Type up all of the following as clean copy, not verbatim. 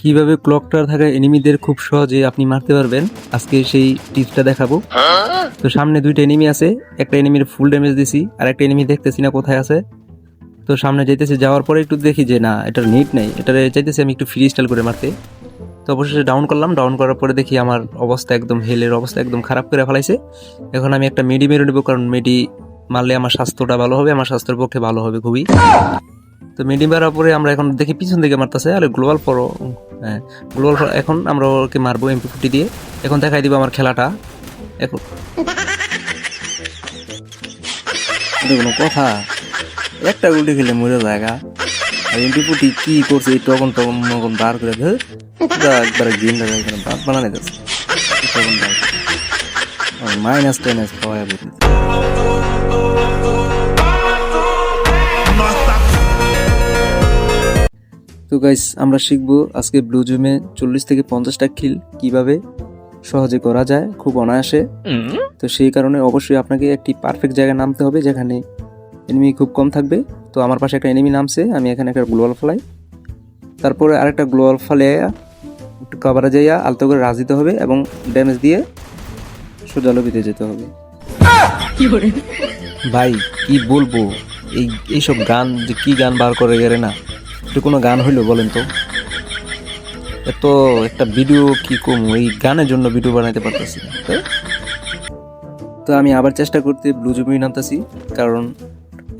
কিভাবে clock tower থাকা এনিমিদের খুব সহজে আপনি মারতে পারবেন আজকে সেই টিপসটা দেখাবো। তো সামনে দুইটা এনিমি আছে, একটা এনিমির ফুল ড্যামেজ দিছি আর একটা এনিমি দেখতেছি না কোথায় আছে। তো সামনে যাইতেছে, যাওয়ার পরে একটু দেখি যে না এটার নেট নাই, এটারে চাইতেছি আমি একটু ফ্রি স্টাইল করে মারতে। তো অবশেষে ডাউন করলাম, ডাউন করার পরে দেখি আমার অবস্থা একদম হেলের অবস্থা একদম খারাপ করে ফেলাইছে। এখন আমি একটা মেডি মেরে নেবো, কারণ মেডি মারলে আমার স্বাস্থ্যটা ভালো হবে, আমার স্বাস্থ্যের পক্ষে ভালো হবে খুবই। তো মেডি মারার পরে আমরা এখন দেখি পিছন দিকে মারতেছে, আরে গ্লোবাল ফরও, হ্যাঁ গ্লোবাল ফর। এখন আমরা ওকে মারবো MP40 দিয়ে। এখন দেখাই দিব আমার খেলাটা। এখন কোনো কথা, একটা গুলি খেলে মরে জায়গা। আর MP40 কি করছে এই তখন তখন মগন বার করে একবারে গেম দেখা বাদ বানানো যাচ্ছে তখন -10 পাওয়া যাবে। তো গাইস, আমরা শিখবো আজকে ব্লু জুমে 40 থেকে 50টা কিল কিভাবে সহজে করা যায় খুব অনায়াসে। তো সেই কারণে অবশ্যই আপনাকে একটি পারফেক্ট জায়গায় নামতে হবে যেখানে এনিমি খুব কম থাকবে। তো আমার পাশে একটা এনিমি নামছে, আমি এখানে একটা গ্লোবাল ফেলাই, তারপরে আরেকটা গ্লোবাল ফেলে একটু কভারে যাইয়া আলতো করে রাজ দিতে হবে এবং ড্যামেজ দিয়ে সোজা লবিতে যেতে হবে। ভাই কি বলবো, এইসব গান যে কি গান বার করে গেলে না, এটা কোনো গান হইলো বলেন তো? এত একটা ভিডিও কি কম, এই গানের জন্য ভিডিও বানাইতে পারতেছি না। তো আমি আবার চেষ্টা করতে ব্লু জুমে নামতেছি, কারণ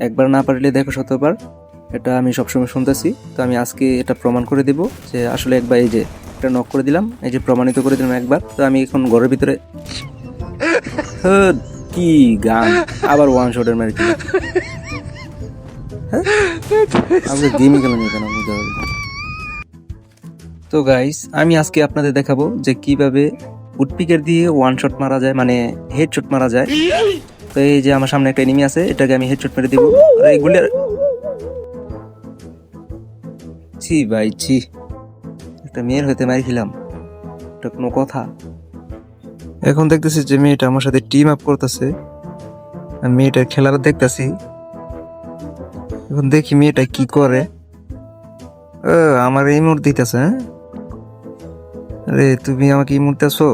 একবার না পারলে দেখো শতবার, এটা আমি সবসময় শুনতেছি। তো আমি আজকে এটা প্রমাণ করে দিব যে আসলে একবার এই যে একটা নক করে দিলাম, এই যে প্রমাণিত করে দিলাম একবার। তো আমি এখন ঘরের ভিতরে কি গান আবার ওয়ান শটের মারি কি আমরা গেমই খেলাম কেন বুঝতে পারি। তো গাইস, আমি আজকে আপনাদের দেখাবো যে কিভাবে উডপিকার দিয়ে ওয়ান শট মারা যায়, মানে হেডশট মারা যায়। তো এই যে আমার সামনে একটা এনিমি আছে, এটাকে আমি হেডশট মেরে দিব। আর এইগুলি ছি ভাই ছি, একটা মেয়ের হইতে মারি খেলাম, এটা কোনো কথা? এখন দেখতেছি যে মেয়েটা আমার সাথে টিম আপ করতেছে, আমি মেয়েটার খেলাটা দেখতেছি। এখন দেখি মেয়েটা কি করে। আমার এই মুহূর্তে দিতেছে, হ্যাঁ আরে তুমি আমাকে এই মুহূর্তে আছো,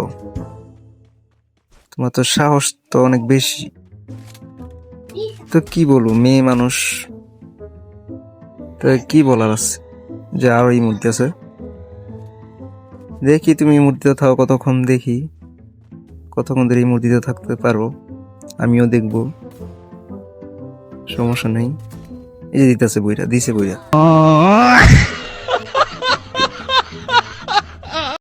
তোমার তো সাহস তো অনেক বেশি। তো কি বলবো, মেয়ে মানুষ, তো কি বলার আছে যে আরো এই মুহূর্তে আছে। দেখি তুমি এই মূর্তিতে থাকো কতক্ষণ, দেখি কতক্ষণ ধরে এই মূর্তিতে থাকতে পারো, আমিও দেখবো, সমস্যা নেই। এই যে দিতেছে বইটা, দিছে বইটা।